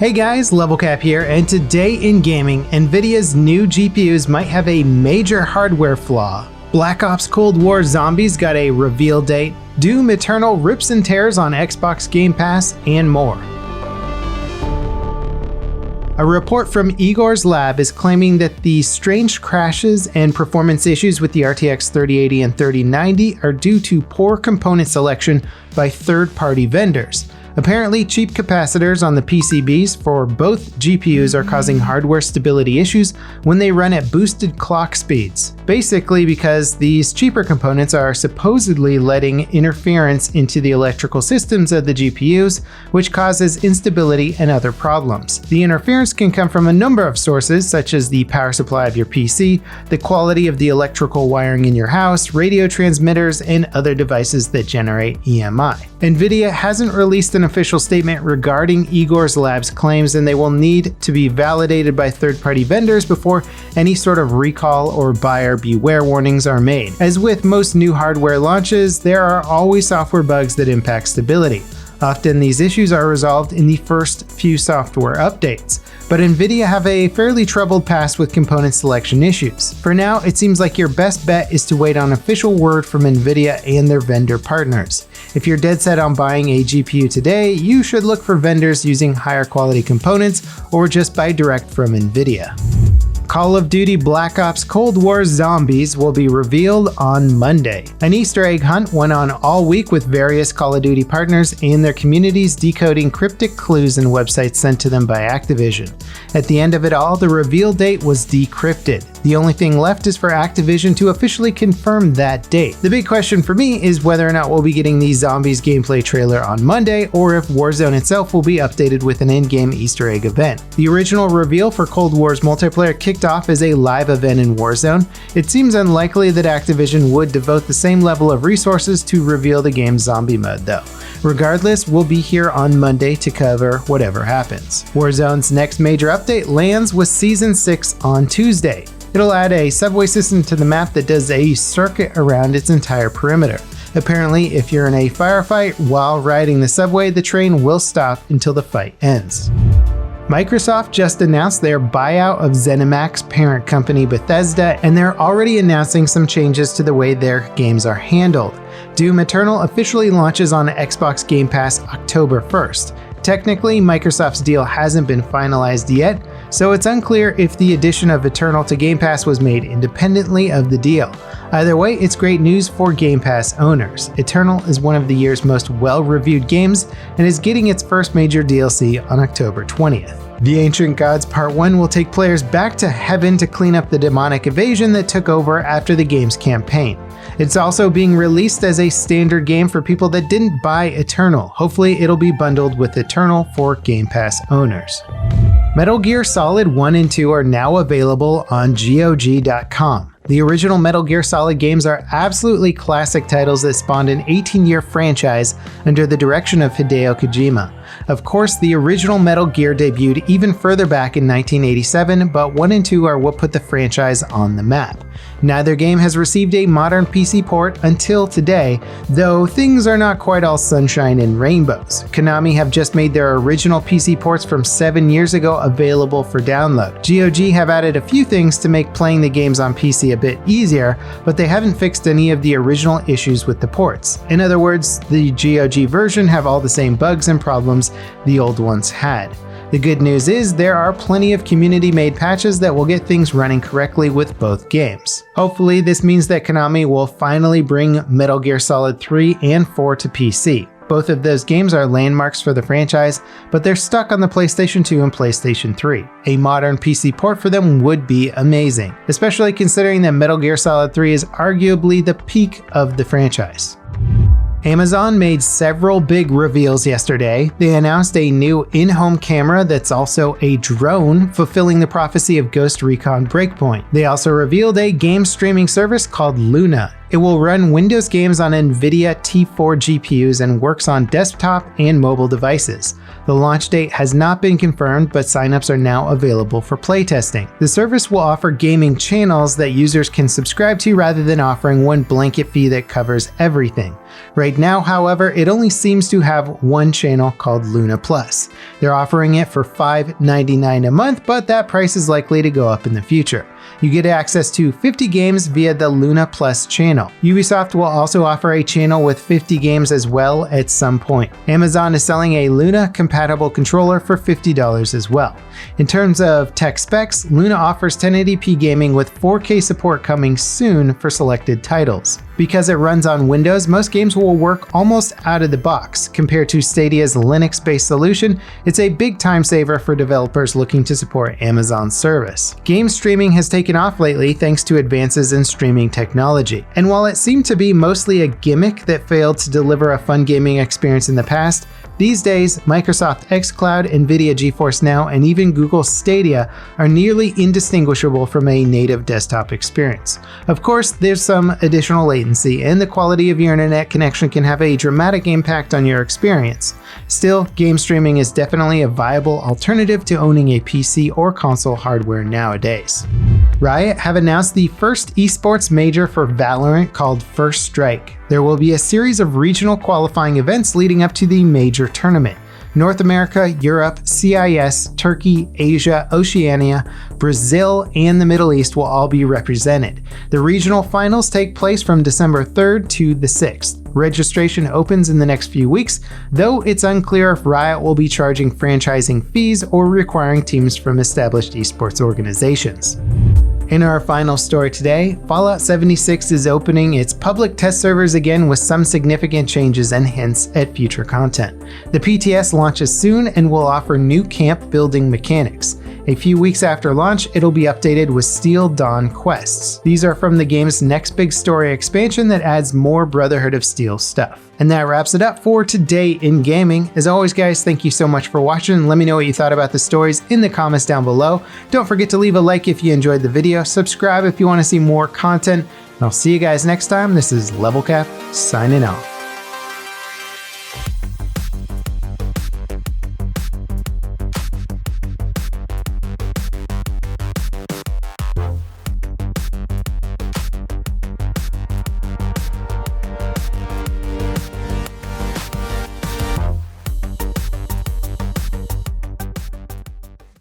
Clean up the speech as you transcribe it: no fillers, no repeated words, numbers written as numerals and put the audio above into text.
Hey guys, LevelCap here, and today in gaming, Nvidia's new GPUs might have a major hardware flaw. Black Ops Cold War Zombies got a reveal date, Doom Eternal rips and tears on Xbox Game Pass, and more. A report from Igor's lab is claiming that the strange crashes and performance issues with the RTX 3080 and 3090 are due to poor component selection by third-party vendors. Apparently, cheap capacitors on the PCBs for both GPUs are causing hardware stability issues when they run at boosted clock speeds. Basically because these cheaper components are supposedly letting interference into the electrical systems of the GPUs, which causes instability and other problems. The interference can come from a number of sources, such as the power supply of your PC, the quality of the electrical wiring in your house, radio transmitters, and other devices that generate EMI. Nvidia hasn't released an official statement regarding Igor's lab's claims, and they will need to be validated by third-party vendors before any sort of recall or buyer beware warnings are made. As with most new hardware launches, there are always software bugs that impact stability. Often these issues are resolved in the first few software updates, but Nvidia have a fairly troubled past with component selection issues. For now, it seems like your best bet is to wait on official word from Nvidia and their vendor partners. If you're dead set on buying a GPU today, you should look for vendors using higher quality components or just buy direct from Nvidia. Call of Duty Black Ops Cold War Zombies will be revealed on Monday. An Easter egg hunt went on all week with various Call of Duty partners and their communities decoding cryptic clues and websites sent to them by Activision. At the end of it all, the reveal date was decrypted. The only thing left is for Activision to officially confirm that date. The big question for me is whether or not we'll be getting the Zombies gameplay trailer on Monday, or if Warzone itself will be updated with an in-game Easter egg event. The original reveal for Cold War's multiplayer kicked off as a live event in Warzone. It seems unlikely that Activision would devote the same level of resources to reveal the game's zombie mode though. Regardless, we'll be here on Monday to cover whatever happens. Warzone's next major update lands with Season 6 on Tuesday. It'll add a subway system to the map that does a circuit around its entire perimeter. Apparently, if you're in a firefight while riding the subway, the train will stop until the fight ends. Microsoft just announced their buyout of ZeniMax's parent company Bethesda, and they're already announcing some changes to the way their games are handled. Doom Eternal officially launches on Xbox Game Pass October 1st. Technically, Microsoft's deal hasn't been finalized yet, so it's unclear if the addition of Eternal to Game Pass was made independently of the deal. Either way, it's great news for Game Pass owners. Eternal is one of the year's most well-reviewed games and is getting its first major DLC on October 20th. The Ancient Gods Part 1 will take players back to heaven to clean up the demonic invasion that took over after the game's campaign. It's also being released as a standard game for people that didn't buy Eternal. Hopefully it'll be bundled with Eternal for Game Pass owners. Metal Gear Solid 1 and 2 are now available on GOG.com. The original Metal Gear Solid games are absolutely classic titles that spawned an 18-year franchise under the direction of Hideo Kojima. Of course, the original Metal Gear debuted even further back in 1987, but 1 and 2 are what put the franchise on the map. Neither game has received a modern PC port until today, though things are not quite all sunshine and rainbows. Konami have just made their original PC ports from 7 years ago available for download. GOG have added a few things to make playing the games on PC a bit easier, but they haven't fixed any of the original issues with the ports. In other words, the GOG version have all the same bugs and problems the old ones had. The good news is there are plenty of community-made patches that will get things running correctly with both games. Hopefully this means that Konami will finally bring Metal Gear Solid 3 and 4 to PC. Both of those games are landmarks for the franchise, but they're stuck on the PlayStation 2 and PlayStation 3. A modern PC port for them would be amazing, especially considering that Metal Gear Solid 3 is arguably the peak of the franchise. Amazon made several big reveals yesterday. They announced a new in-home camera that's also a drone, fulfilling the prophecy of Ghost Recon Breakpoint. They also revealed a game streaming service called Luna. It will run Windows games on Nvidia T4 GPUs and works on desktop and mobile devices. The launch date has not been confirmed, but signups are now available for playtesting. The service will offer gaming channels that users can subscribe to rather than offering one blanket fee that covers everything. Right now, however, it only seems to have one channel called Luna Plus. They're offering it for $5.99 a month, but that price is likely to go up in the future. You get access to 50 games via the Luna Plus channel. Ubisoft will also offer a channel with 50 games as well at some point. Amazon is selling a Luna-compatible controller for $50 as well. In terms of tech specs, Luna offers 1080p gaming with 4K support coming soon for selected titles. Because it runs on Windows, most games will work almost out of the box. Compared to Stadia's Linux-based solution, it's a big time saver for developers looking to support Amazon's service. Game streaming has taken off lately thanks to advances in streaming technology. And while it seemed to be mostly a gimmick that failed to deliver a fun gaming experience in the past, these days, Microsoft xCloud, Nvidia GeForce Now, and even Google Stadia are nearly indistinguishable from a native desktop experience. Of course, there's some additional latency, and the quality of your internet connection can have a dramatic impact on your experience. Still, game streaming is definitely a viable alternative to owning a PC or console hardware nowadays. Riot have announced the first esports major for Valorant called First Strike. There will be a series of regional qualifying events leading up to the major tournament. North America, Europe, CIS, Turkey, Asia, Oceania, Brazil, and the Middle East will all be represented. The regional finals take place from December 3rd to the 6th. Registration opens in the next few weeks, though it's unclear if Riot will be charging franchising fees or requiring teams from established esports organizations. In our final story today, Fallout 76 is opening its public test servers again with some significant changes and hints at future content. The PTS launches soon and will offer new camp building mechanics. A few weeks after launch, it'll be updated with Steel Dawn quests. These are from the game's next big story expansion that adds more Brotherhood of Steel stuff. And that wraps it up for today in gaming. As always, guys, thank you so much for watching. Let me know what you thought about the stories in the comments down below. Don't forget to leave a like if you enjoyed the video, subscribe if you want to see more content, and I'll see you guys next time. This is LevelCap signing off.